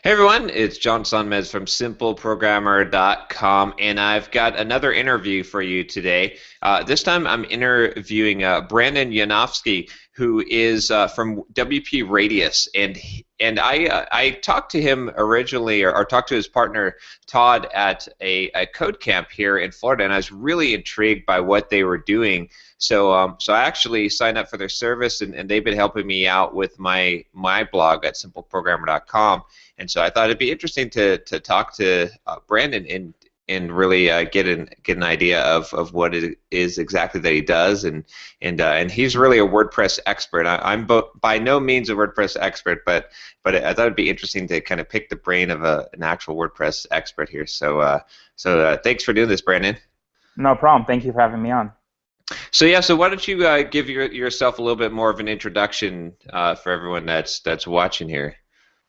Hey everyone, it's John Sonmez from simpleprogrammer.com, and I've got another interview for you today. This time I'm interviewing Brandon Yanofsky, who is from WP Radius, and I talked to him originally, or talked to his partner Todd at a code camp here in Florida, and I was really intrigued by what they were doing. So I actually signed up for their service, and they've been helping me out with my blog at simpleprogrammer.com. And so I thought it'd be interesting to talk to Brandon and really get an idea of what it is exactly that he does, and he's really a WordPress expert. I'm by no means a WordPress expert, but I thought it'd be interesting to kind of pick the brain of an actual WordPress expert here. So thanks for doing this, Brandon. No problem. Thank you for having me on. So yeah, so why don't you give yourself a little bit more of an introduction for everyone that's watching here.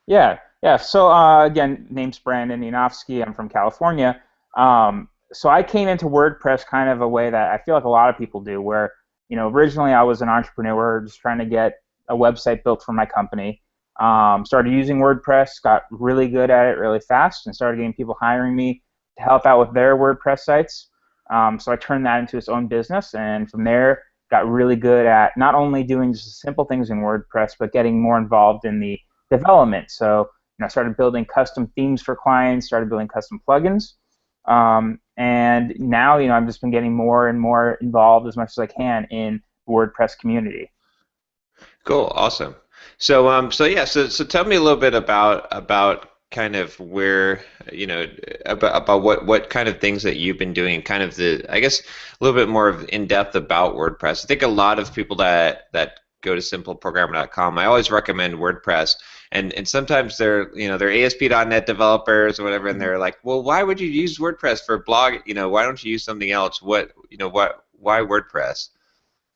Yeah. So again, name's Brandon Yanofsky. I'm from California. So I came into WordPress kind of a way that I feel like a lot of people do, where originally I was an entrepreneur just trying to get a website built for my company. Started using WordPress, got really good at it really fast, and started getting people hiring me to help out with their WordPress sites. So I turned that into its own business, and from there got really good at not only doing just simple things in WordPress, but getting more involved in the development. So I started building custom themes for clients, started building custom plugins, and now I've just been getting more and more involved as much as I can in the WordPress community. Cool, awesome. So tell me a little bit about kind of where about what kind of things that you've been doing, kind of I guess a little bit more of in depth about WordPress. I think a lot of people that go to simpleprogrammer.com, I always recommend WordPress, and sometimes they're ASP.NET developers or whatever, and they're like, well, why would you use WordPress for blog? Why don't you use something else? Why WordPress?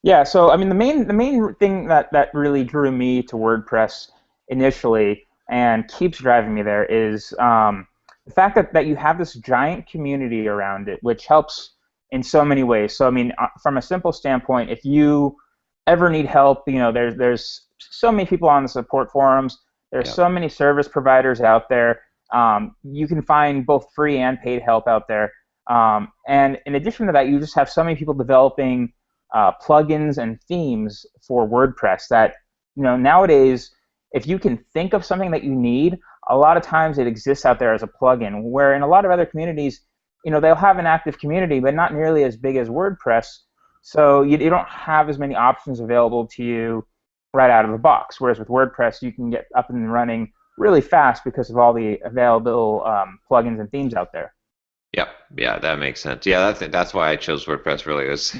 Yeah, so I mean the main thing that really drew me to WordPress initially and keeps driving me there is the fact that you have this giant community around it, which helps in so many ways. So I mean, from a simple standpoint, if you ever need help, there's so many people on the support forums. There's Yeah. so many service providers out there. You can find both free and paid help out there. And in addition to that, you just have so many people developing plugins and themes for WordPress that nowadays, if you can think of something that you need, a lot of times it exists out there as a plugin. Where in a lot of other communities, they'll have an active community, but not nearly as big as WordPress. So you don't have as many options available to you right out of the box. Whereas with WordPress, you can get up and running really fast because of all the available plugins and themes out there. Yep. Yeah, that makes sense. Yeah, that's why I chose WordPress. Really, it was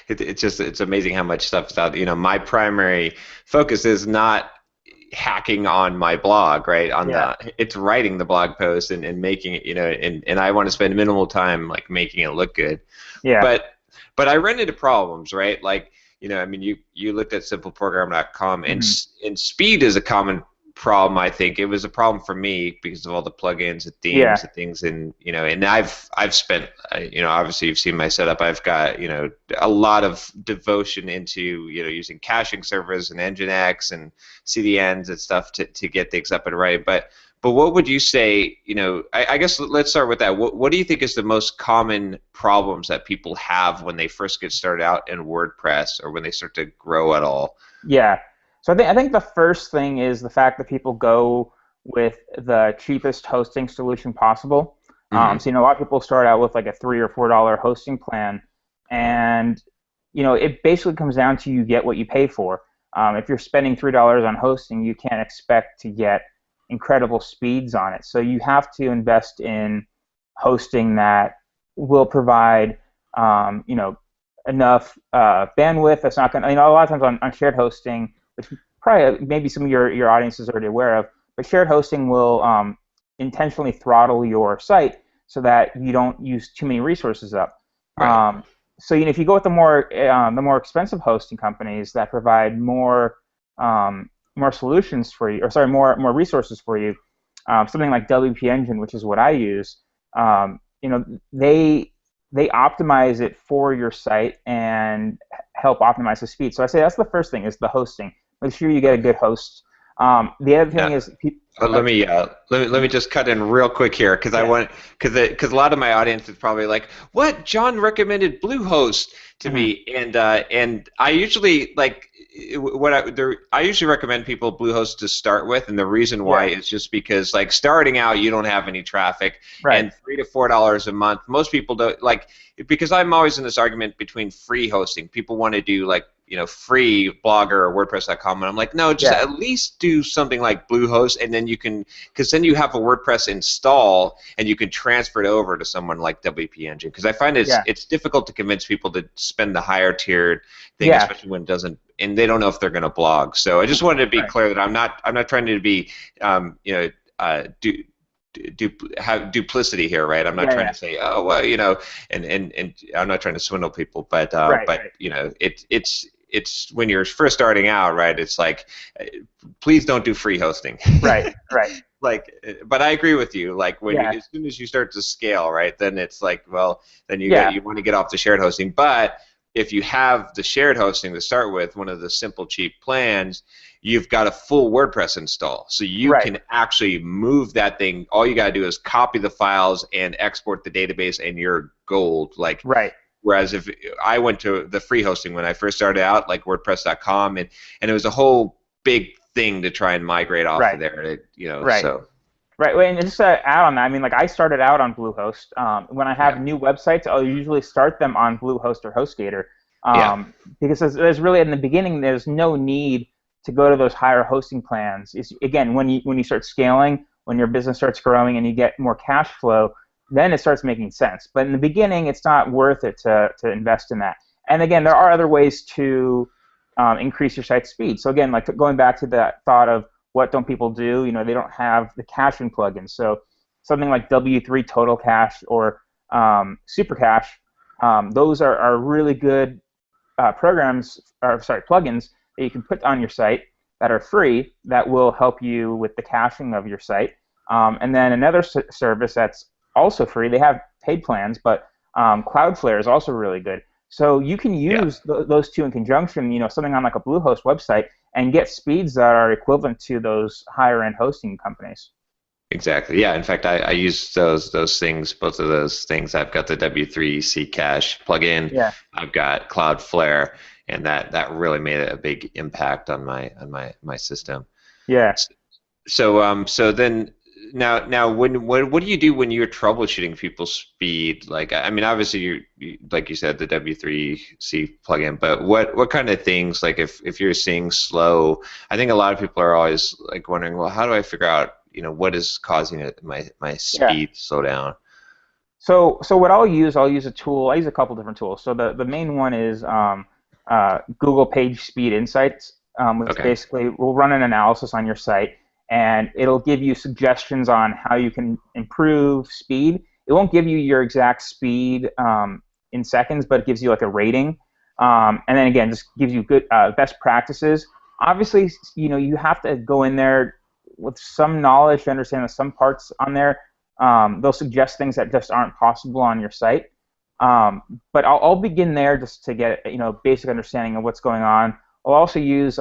it's amazing how much stuff is out. My primary focus is not hacking on my blog, right? Yeah. It's writing the blog post and making it, and I want to spend minimal time like making it look good. Yeah. But I run into problems, right? Like, I mean, you looked at simpleprogrammer.com, and speed is a common problem. I think it was a problem for me because of all the plugins and Yeah. themes and things, and I've spent, obviously you've seen my setup. I've got a lot of devotion into using caching servers and Nginx and CDNs and stuff to get things up and running. But what would you say, I guess let's start with that. What do you think is the most common problems that people have when they first get started out in WordPress or when they start to grow at all? Yeah. So I think the first thing is the fact that people go with the cheapest hosting solution possible. Hmm. So a lot of people start out with like a $3 or $4 hosting plan, and it basically comes down to you get what you pay for. If you're spending $3 on hosting, you can't expect to get incredible speeds on it. So you have to invest in hosting that will provide enough bandwidth. That's not going to, a lot of times on shared hosting, which probably maybe some of your audience is already aware of, but shared hosting will intentionally throttle your site so that you don't use too many resources up. Right. So if you go with the more expensive hosting companies that provide more solutions for you, or sorry, more resources for you, something like WP Engine, which is what I use, they optimize it for your site and help optimize the speed. So I say that's the first thing is the hosting. Make sure you get a good host. The other thing Yeah. is, Let me just cut in real quick here because I yeah. want because a lot of my audience is probably like, what? John recommended Bluehost to Mhm. me, and I usually like I usually recommend people Bluehost to start with, and the reason why Yeah. is just because like starting out you don't have any traffic, Right. and $3 to $4 a month. Most people don't like because I'm always in this argument between free hosting. People want to do like free Blogger or WordPress.com, and I'm like, no, just Yeah. at least do something like Bluehost, and then you can, because then you have a WordPress install, and you can transfer it over to someone like WP Engine. Because I find Yeah. it's difficult to convince people to spend the higher tiered thing, Yeah. especially when it doesn't, and they don't know if they're going to blog. So I just wanted to be Right. clear that I'm not trying to be, do have duplicity here, right? I'm not Yeah. trying Yeah. to say, oh well, and I'm not trying to swindle people, Right. but Right. it's when you're first starting out, right? It's like, please don't do free hosting. Right. Right. Like, but I agree with you. Like when Yeah. as soon as you start to scale, right, then it's like, well, then Yeah. you want to get off the shared hosting. But if you have the shared hosting to start with, one of the simple cheap plans, you've got a full WordPress install, so you Right. can actually move that thing. All you got to do is copy the files and export the database, and you're gold. Like, Right. whereas if I went to the free hosting when I first started out, like WordPress.com, and it was a whole big thing to try and migrate off of Right. there. Right. So Right. Well, and just to add on that, I mean, like I started out on Bluehost. When I yeah, have new websites, I'll usually start them on Bluehost or HostGator, yeah, because there's really in the beginning there's no need to go to those higher hosting plans. Again, when you start scaling, when your business starts growing and you get more cash flow, then it starts making sense. But in the beginning, it's not worth it to invest in that. And again, there are other ways to increase your site speed. So again, like going back to that thought of what don't people do? They don't have the caching plugins. So something like W3 Total Cache or Super Cache, those are really good plugins that you can put on your site that are free that will help you with the caching of your site. And then another service that's also free, they have paid plans, but Cloudflare is also really good. So you can yeah. use those two in conjunction, something on like a Bluehost website, and get speeds that are equivalent to those higher end hosting companies. Exactly. Yeah. In fact, I use those things, both of those things. I've got the W3C Cache plugin. Yeah. I've got Cloudflare, and that really made a big impact on my system. Yeah. So then now what do you do when you're troubleshooting people's speed? Like, I mean, obviously like you said, the W3C plugin, but what kind of things, like if you're seeing slow, I think a lot of people are always like wondering, well, how do I figure out what is causing my Yeah. speed to slow down? So what I'll use a tool. I use a couple different tools. So the main one is Google Page Speed Insights, which Okay. basically will run an analysis on your site, and it'll give you suggestions on how you can improve speed. It won't give you your exact speed in seconds, but it gives you like a rating, and then again, just gives you good best practices. Obviously, you have to go in there with some knowledge to understand that some parts on there they'll suggest things that just aren't possible on your site. But I'll begin there just to get basic understanding of what's going on. I'll also use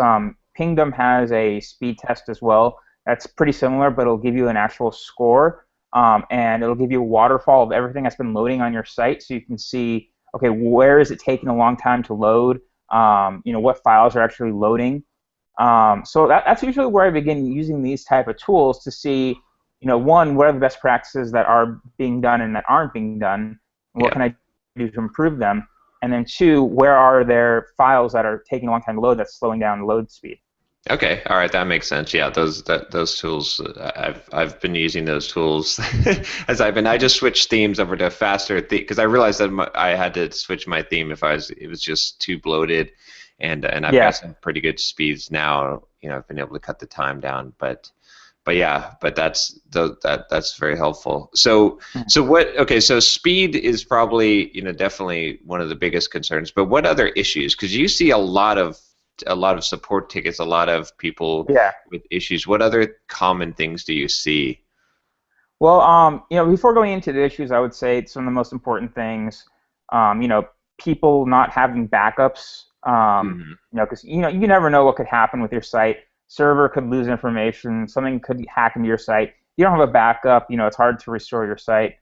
Pingdom has a speed test as well. That's pretty similar, but it'll give you an actual score, and it'll give you a waterfall of everything that's been loading on your site, so you can see, okay, where is it taking a long time to load? What files are actually loading? So that's usually where I begin using these type of tools to see, one, what are the best practices that are being done and that aren't being done, and what Yeah. can I do to improve them? And then two, where are there files that are taking a long time to load that's slowing down load speed? Okay, all right, that makes sense. Yeah, those tools, I've been using those tools as I just switched themes over to faster because I realized that I had to switch my theme if it was just too bloated, and I've Yeah. got some pretty good speeds now. I've been able to cut the time down, but yeah, but that's very helpful. So what? Okay, so speed is probably definitely one of the biggest concerns. But what other issues? Because you see a lot of support tickets, a lot of people Yeah. with issues. What other common things do you see? Well, before going into the issues, I would say some of the most important things, people not having backups, Hmm. because you never know what could happen with your site. server could lose information, something could hack into your site. You don't have a backup, it's hard to restore your site.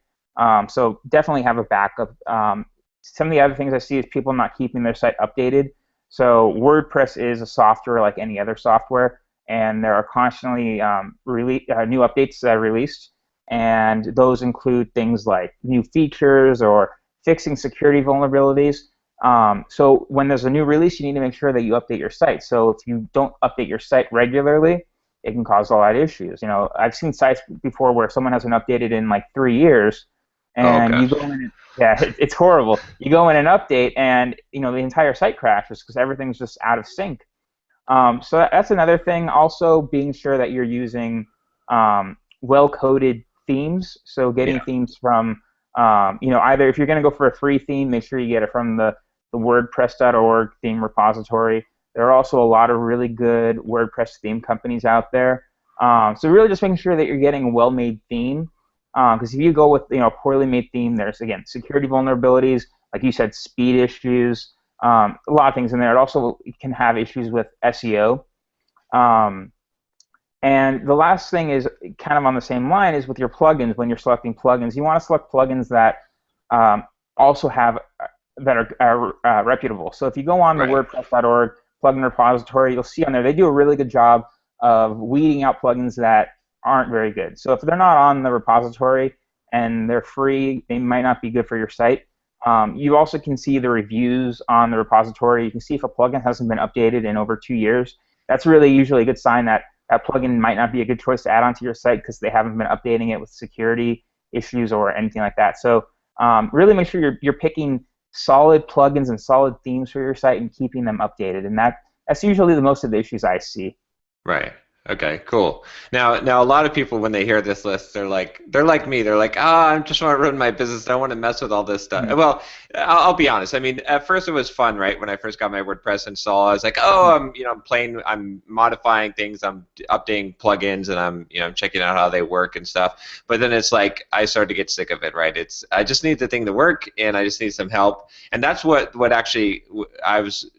So definitely have a backup. Some of the other things I see is people not keeping their site updated. So WordPress is a software like any other software, and there are constantly new updates that are released, and those include things like new features or fixing security vulnerabilities. So when there's a new release, you need to make sure that you update your site. So if you don't update your site regularly, it can cause a lot of issues. I've seen sites before where someone hasn't updated in like 3 years, Oh and you gosh. go in and, yeah, it's horrible. You go in and update, and the entire site crashes because everything's just out of sync. So that's another thing. Also, being sure that you're using well-coded themes. So getting Yeah. themes from, either if you're going to go for a free theme, make sure you get it from the WordPress.org theme repository. There are also a lot of really good WordPress theme companies out there. So really just making sure that you're getting a well-made theme. Because if you go with a poorly made theme, there's, again, security vulnerabilities, like you said, speed issues, a lot of things in there. It also can have issues with SEO. And the last thing is kind of on the same line is with your plugins. When you're selecting plugins, you want to select plugins that also have that are reputable. So if you go on the Right. WordPress.org plugin repository, you'll see on there they do a really good job of weeding out plugins that aren't very good. So if they're not on the repository and they're free, they might not be good for your site. You also can see the reviews on the repository. You can see if a plugin hasn't been updated in over 2 years. That's really usually a good sign that that plugin might not be a good choice to add onto your site because they haven't been updating it with security issues or anything like that. So really make sure you're picking solid plugins and solid themes for your site and keeping them updated. And that's usually the most of the issues I see. Right. Okay, cool. Now a lot of people when they hear this list, they're like me. They're like, I just want to run my business. I don't want to mess with all this stuff. Mhm. Well, I'll be honest. I mean, at first it was fun, right? When I first got my WordPress install, I was like, I'm modifying things, I'm updating plugins, and I'm checking out how they work and stuff. But then it's like I started to get sick of it, right? I just need the thing to work, and I just need some help. And that's what actually I was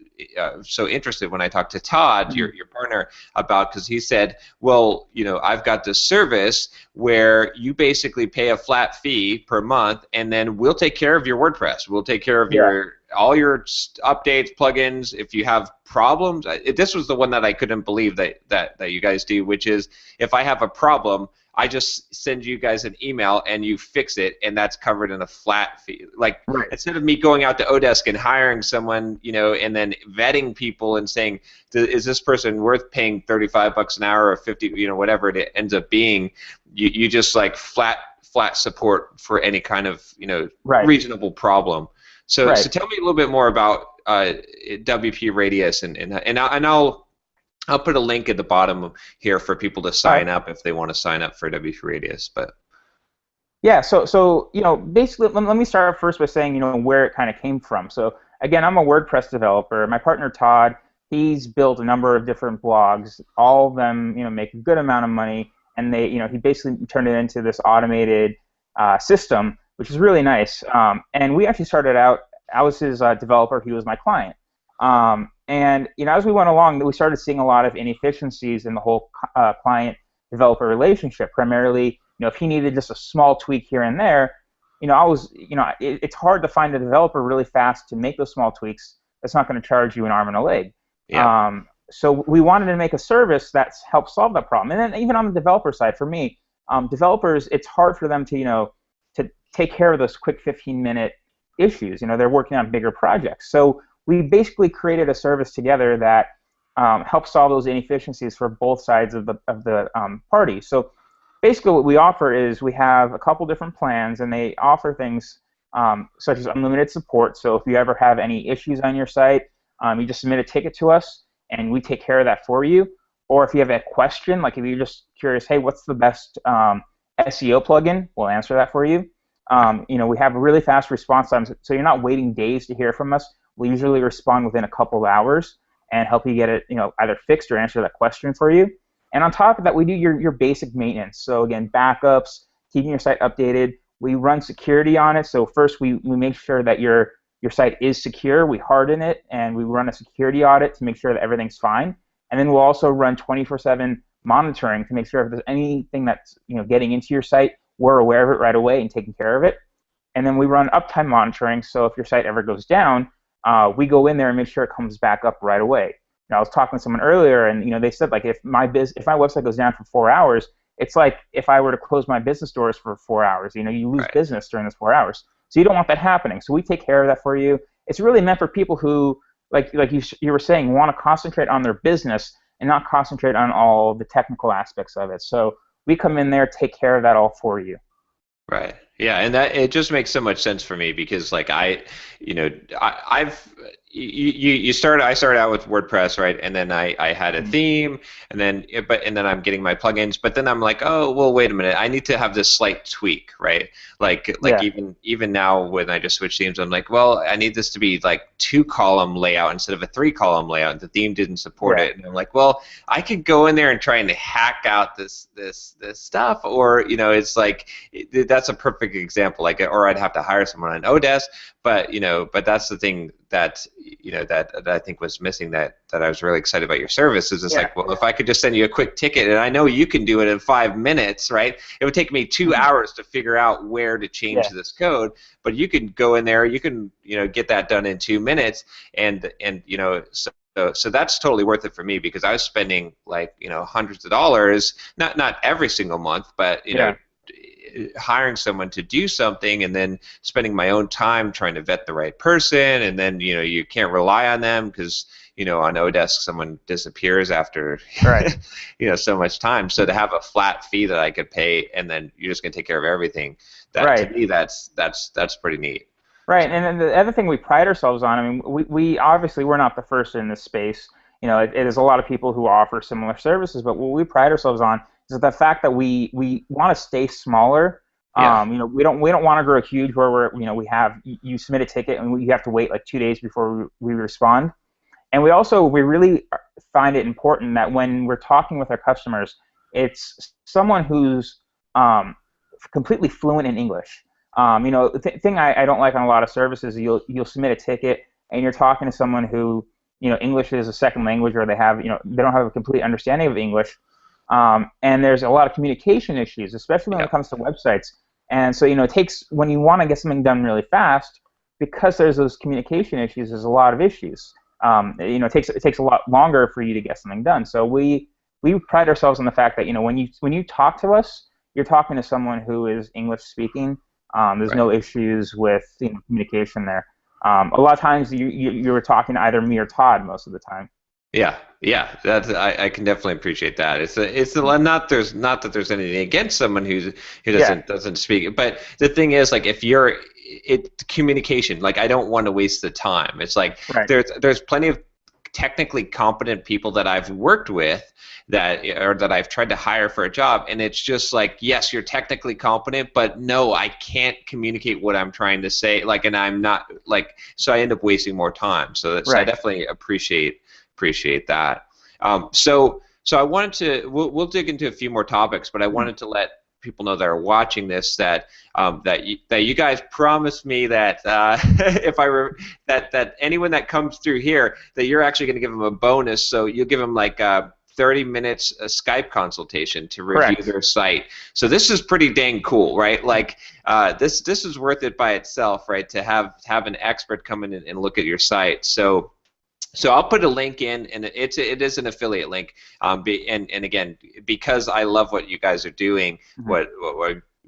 so interested when I talked to Todd, your partner, about, because he said, well, I've got this service where you basically pay a flat fee per month, and then we'll take care of your WordPress. We'll take care of Yeah. all your updates, plugins. If you have problems, this was the one that I couldn't believe that you guys do, which is if I have a problem, I just send you guys an email and you fix it, and that's covered in a flat fee. Like, Right. instead of me going out to Odesk and hiring someone, and then vetting people and saying, is this person worth paying $35 an hour or 50, whatever it ends up being, you just like flat support for any kind of Right. reasonable problem. So Right. tell me a little bit more about WP Radius, and I'll put a link at the bottom here for people to All right. sign up if they want to sign up for WP Radius. But Yeah, so basically, let me start off first by saying, where it kind of came from. So again, I'm a WordPress developer. My partner Todd, he's built a number of different blogs. All of them, make a good amount of money, and he basically turned it into this automated system, which is really nice. And we actually started out. I was his developer. He was my client. And as we went along, we started seeing a lot of inefficiencies in the whole client-developer relationship. Primarily, if he needed just a small tweak here and there, it's hard to find a developer really fast to make those small tweaks that's not going to charge you an arm and a leg. yeah, So we wanted to make a service that helps solve that problem. And then even on the developer side, for me, developers, it's hard for them to take care of those quick 15-minute issues. They're working on bigger projects. So we basically created a service together that helps solve those inefficiencies for both sides of the party. So basically what we offer is we have a couple different plans, and they offer things such as unlimited support. So if you ever have any issues on your site, you just submit a ticket to us, and we take care of that for you. Or if you have a question, like if you're just curious, hey, what's the best SEO plugin, we'll answer that for you. We have really fast response times, so you're not waiting days to hear from us. We usually respond within a couple of hours and help you get it, either fixed or answer that question for you. And on top of that, we do your basic maintenance. So again, backups, keeping your site updated. We run security on it. So first, we make sure that your site is secure. We harden it, and we run a security audit to make sure that everything's fine. and then we'll also run 24/7 monitoring to make sure if there's anything that's getting into your site, we're aware of it right away and taking care of it. And then we run uptime monitoring, so if your site ever goes down, we go in there and make sure it comes back up right away. Now, I was talking to someone earlier, and they said like if my website goes down for 4 hours, it's like if I were to close my business doors for 4 hours. You lose Right. business during those 4 hours. So you don't want that happening. So we take care of that for you. It's really meant for people who, like you were saying, want to concentrate on their business and not concentrate on all the technical aspects of it. So we come in there, take care of that all for you. Right. Yeah, and that it just makes so much sense for me because like I've I started out with WordPress, right? And then I had a theme, and then I'm getting my plugins, but then I'm like, oh well, wait a minute, I need to have this slight tweak, right? Like Yeah. even now when I just switched themes, I'm like, well, I need this to be like 2-column layout instead of a 3-column layout. The theme didn't support Yeah. it, and I'm like, well, I could go in there and try and hack out this stuff, or it's like that's a perfect example. Like, or I'd have to hire someone on Odesk, but that's the thing that that I think was missing. That I was really excited about your service is it's like, well, if I could just send you a quick ticket, and I know you can do it in 5 minutes, right? It would take me 2 hours to figure out where to change this code, but you can go in there, you can get that done in 2 minutes, and so that's totally worth it for me because I was spending like hundreds of dollars, not every single month, but hiring someone to do something and then spending my own time trying to vet the right person, and then you can't rely on them because on Odesk someone disappears after so much time. So to have a flat fee that I could pay and then you're just going to take care of everything, to me that's pretty neat. Right, and then the other thing we pride ourselves on, I mean, we obviously we're not the first in this space. It is a lot of people who offer similar services, but what we pride ourselves on is the fact that we want to stay smaller. We don't want to grow huge where we have you submit a ticket and you have to wait like 2 days before we respond. And we really find it important that when we're talking with our customers, it's someone who's completely fluent in English. The thing I don't like on a lot of services is you'll submit a ticket and you're talking to someone who English is a second language, or they don't have a complete understanding of English, and there's a lot of communication issues, especially when it comes to websites. And so it takes, when you want to get something done really fast, because there's those communication issues, there's a lot of issues. It takes a lot longer for you to get something done. So we pride ourselves on the fact that when you talk to us, you're talking to someone who is English speaking. There's no issues with communication there. A lot of times you were talking to either me or Todd most of the time. Yeah, that's I can definitely appreciate that. It's not that there's anything against someone who doesn't speak, but the thing is, like, if you're communication, like, I don't want to waste the time. It's like there's plenty of technically competent people that I've worked with that I've tried to hire for a job, and it's just like, yes, you're technically competent, but no, I can't communicate what I'm trying to say, like, and I'm not, like, so I end up wasting more time. So I definitely appreciate that. So I wanted to, we'll dig into a few more topics, but I wanted to let people know that are watching this that you guys promised me that that anyone that comes through here, that you're actually going to give them a bonus. So you'll give them like 30 minutes a Skype consultation to review their site. So this is pretty dang cool, right? Like this is worth it by itself, right? To have an expert come in and look at your site. So I'll put a link in, and it is an affiliate link. And again, because I love what you guys are doing, what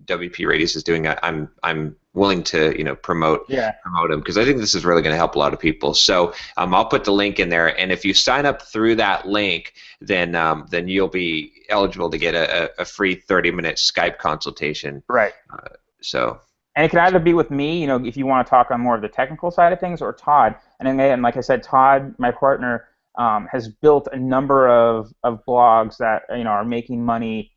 WP Radius is doing, I'm willing to promote them, because I think this is really going to help a lot of people. So I'll put the link in there, and if you sign up through that link, then you'll be eligible to get a free 30-minute Skype consultation. Right. And it can either be with me, if you want to talk on more of the technical side of things, or Todd. And again, like I said, Todd, my partner, has built a number of blogs that are making money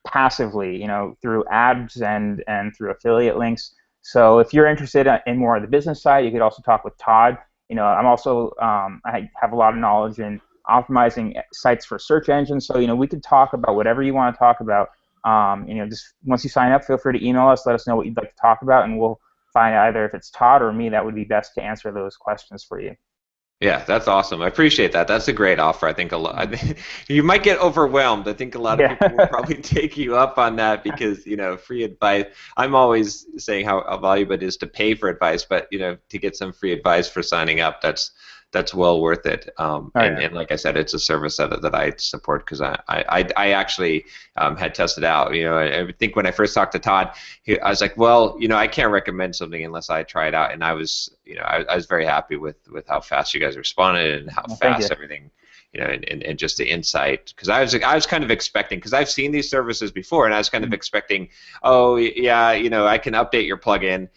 passively, through ads and through affiliate links. So if you're interested in more of the business side, you could also talk with Todd. I'm also I have a lot of knowledge in optimizing sites for search engines. So we could talk about whatever you want to talk about. Just once you sign up, feel free to email us, let us know what you'd like to talk about, and we'll find either if it's Todd or me that would be best to answer those questions for you. Yeah, that's awesome. I appreciate that. That's a great offer. I think a lot. You might get overwhelmed. I think a lot of Yeah. people will probably take you up on that because free advice. I'm always saying how valuable it is to pay for advice, but to get some free advice for signing up, that's well worth it. Oh yeah. And like I said, it's a service that I support because I actually had tested out. I think when I first talked to Todd, I was like, well, I can't recommend something unless I try it out, and I was very happy with how fast you guys responded and how Well, thank you. fast everything, and just the insight. Because I was kind of expecting, because I've seen these services before, and I was kind of Mhm. expecting, oh yeah, I can update your plugin,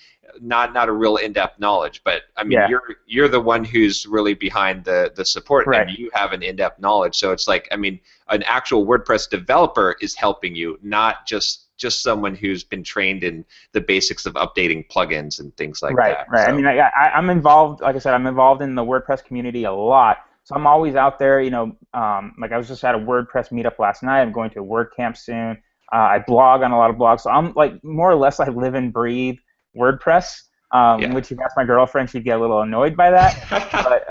not a real in-depth knowledge. But I mean, Yeah. you're the one who's really behind the support, Right. and you have an in-depth knowledge. So it's like, I mean, an actual WordPress developer is helping you, not just someone who's been trained in the basics of updating plugins and things like Right, that. right. I mean, So I'm involved. Like I said, I'm involved in the WordPress community a lot. So I'm always out there. Like I was just at a WordPress meetup last night. I'm going to a WordCamp soon. I blog on a lot of blogs. So I'm like more or less I live and breathe WordPress. yeah. Which if you ask my girlfriend, she'd get a little annoyed by that. But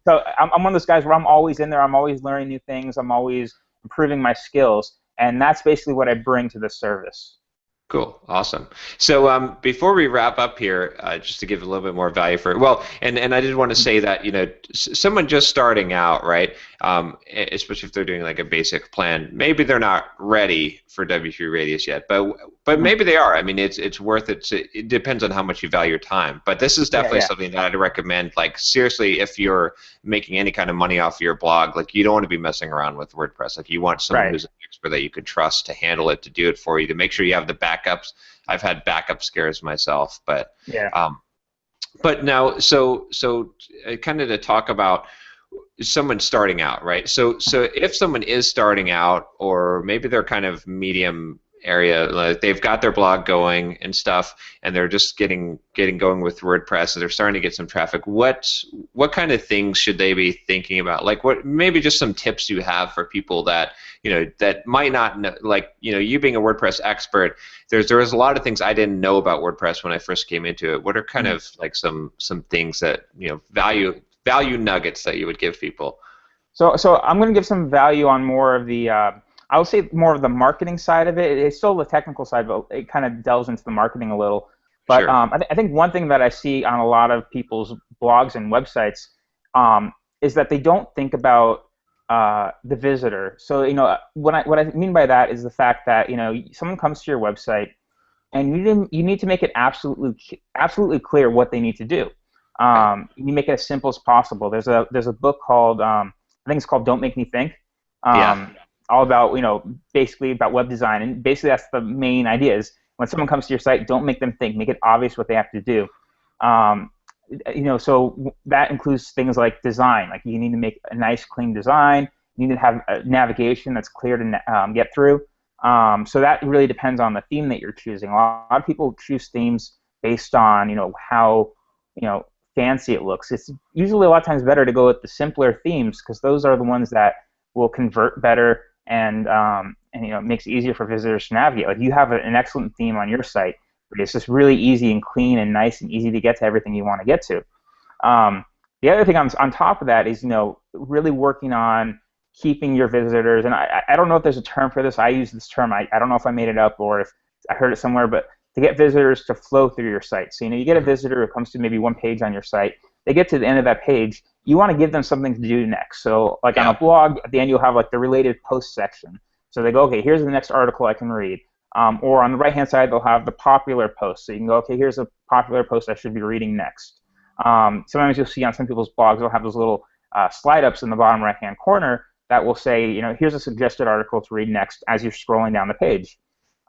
so I'm one of those guys where I'm always in there. I'm always learning new things. I'm always improving my skills, and that's basically what I bring to this service. Cool, awesome. So before we wrap up here, just to give a little bit more value for it, well, and I did want to say that someone just starting out, right? Especially if they're doing like a basic plan, maybe they're not ready for WP Radius yet, but Mhm. maybe they are. I mean, it's worth it. It depends on how much you value your time, but this is Yeah, definitely yeah. something that I'd recommend. Like seriously, if you're making any kind of money off your blog, like you don't want to be messing around with WordPress. Like you want someone Right. who's an expert that you could trust to handle it, to do it for you, to make sure you have the backups. I've had backup scares myself, Yeah. um, but now, kind of to talk about someone starting out, right? So if someone is starting out, or maybe they're kind of medium area, like they've got their blog going and stuff, and they're just getting going with WordPress, and they're starting to get some traffic. What kind of things should they be thinking about? Like what maybe just some tips you have for people that that might not know, like you being a WordPress expert. There was a lot of things I didn't know about WordPress when I first came into it. What are kind Mhm. of like some things that value nuggets that you would give people? So I'm going to give some value on more of the, I would say more of the marketing side of it. It's still the technical side, but it kind of delves into the marketing a little. But Sure. I think one thing that I see on a lot of people's blogs and websites is that they don't think about the visitor. So what I mean by that is the fact that someone comes to your website and you need to make it absolutely clear what they need to do. Right. You make it as simple as possible. There's a book called I think it's called Don't Make Me Think, Yeah. all about basically about web design, and basically that's the main idea is when someone comes to your site, don't make them think, make it obvious what they have to do. Um, so that includes things like design, like you need to make a nice, clean design. You need to have a navigation that's clear to get through. So that really depends on the theme that you're choosing. A lot of people choose themes based on how you know fancy it looks. It's usually a lot of times better to go with the simpler themes because those are the ones that will convert better and it makes it easier for visitors to navigate. Like you have an excellent theme on your site, but it's just really easy and clean and nice and easy to get to everything you want to get to. Um, the other thing on top of that is really working on keeping your visitors. And I don't know if there's a term for this. I use this term. I don't know if I made it up or if I heard it somewhere, but to get visitors to flow through your site. So you get a Mhm. visitor who comes to maybe one page on your site. They get to the end of that page. You want to give them something to do next. So like on a Yeah. blog, at the end you'll have like the related post section. So they go, okay, here's the next article I can read. Or on the right-hand side, they'll have the popular post. So you can go, okay, here's a popular post I should be reading next. Sometimes you'll see on some people's blogs, they'll have those little slide ups in the bottom right-hand corner that will say, here's a suggested article to read next as you're scrolling down the page.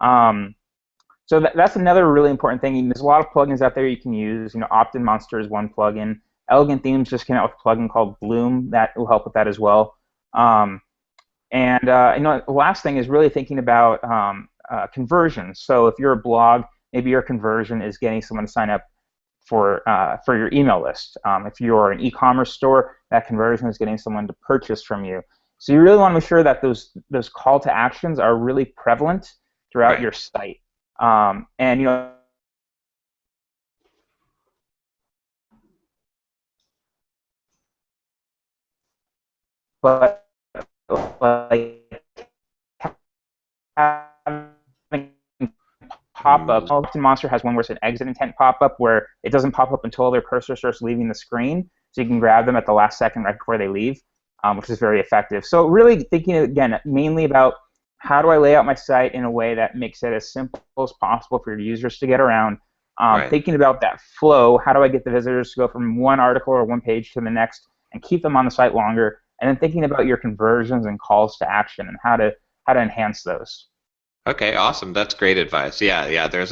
Um, so that's another really important thing. There's a lot of plugins out there you can use. Opt-in Monster is one plugin. Elegant Themes just came out with a plugin called Bloom that will help with that as well. And the last thing is really thinking about conversions. So if you're a blog, maybe your conversion is getting someone to sign up for your email list. If you're an e-commerce store, that conversion is getting someone to purchase from you. So you really want to make sure that those call to actions are really prevalent throughout Right. your site. And but like having pop-ups. Monster has one where it's an exit intent pop-up where it doesn't pop up until their cursor starts leaving the screen, so you can grab them at the last second right before they leave, which is very effective. So really thinking, again, mainly about how do I lay out my site in a way that makes it as simple as possible for your users to get around. Right. Thinking about that flow, how do I get the visitors to go from one article or one page to the next and keep them on the site longer, and then thinking about your conversions and calls to action and how to enhance those. Okay, awesome. That's great advice. Yeah, yeah. There's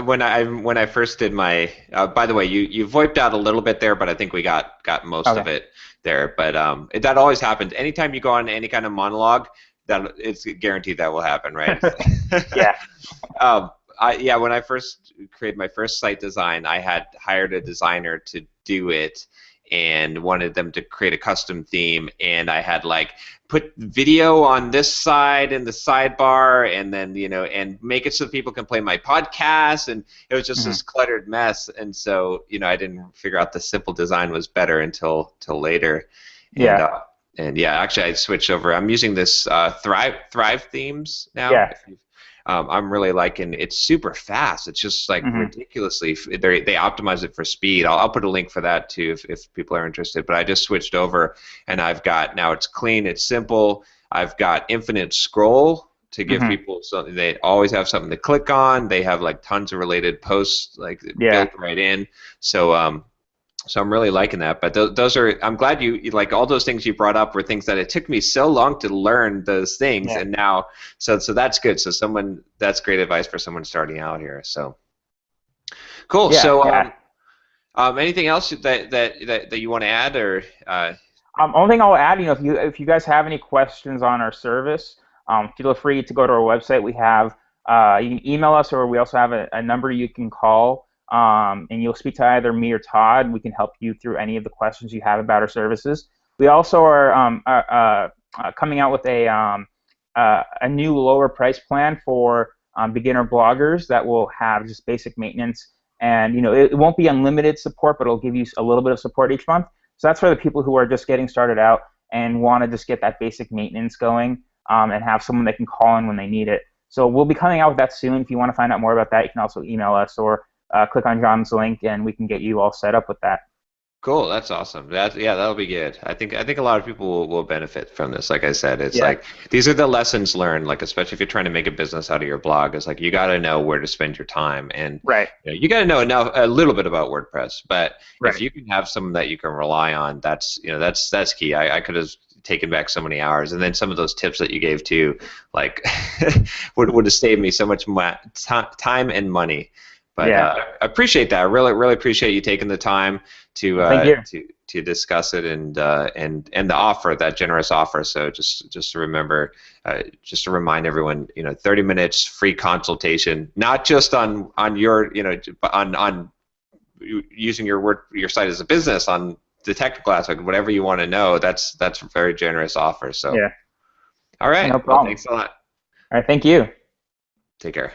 when I first did my. By the way, you VoIPed out a little bit there, but I think we got most of it there. But that always happens. Anytime you go on any kind of monologue, that it's guaranteed that will happen, right? Yeah. When I first created my first site design, I had hired a designer to do it and wanted them to create a custom theme, and I had like put video on this side in the sidebar, and then and make it so people can play my podcast, and it was just this cluttered mess. And so I didn't figure out the simple design was better until later. Yeah. And actually I switched over. I'm using this Thrive themes now. Yeah. I'm really liking it's super fast. It's just like ridiculously. They optimize it for speed. I'll put a link for that too if people are interested. But I just switched over, and I've got now it's clean, it's simple. I've got infinite scroll to give people something. They always have something to click on. They have like tons of related posts built right in. So I'm really liking that. But those are, I'm glad you like all those things you brought up were things that it took me so long to learn those things, and now so that's good. So that's great advice for someone starting out here. So cool. Anything else that you want to add, or? Only thing I'll add, if you guys have any questions on our service, feel free to go to our website. We have you can email us, or we also have a number you can call. And you'll speak to either me or Todd. We can help you through any of the questions you have about our services. We also are coming out with a new lower price plan for beginner bloggers that will have just basic maintenance, and it won't be unlimited support, but it'll give you a little bit of support each month. So that's for the people who are just getting started out and want to just get that basic maintenance going, and have someone they can call in when they need it. So we'll be coming out with that soon. If you want to find out more about that, you can also email us or click on John's link, and we can get you all set up with that. Cool, that's awesome. That'll be good. I think a lot of people will benefit from this. Like I said, it's like these are the lessons learned. Like especially if you're trying to make a business out of your blog, it's like you got to know where to spend your time, and you got to know a little bit about WordPress. But if you can have someone that you can rely on, that's key. I could have taken back so many hours, and then some of those tips that you gave too, like would have saved me so much time and money. But I appreciate that. I really appreciate you taking the time to discuss it and the offer, that generous offer. So just to remember, just to remind everyone, 30 minutes free consultation, not just on your on using your site as a business, on the technical aspect, whatever you want to know. That's a very generous offer. So all right, no problem. Well, thanks a lot. All right, thank you. Take care.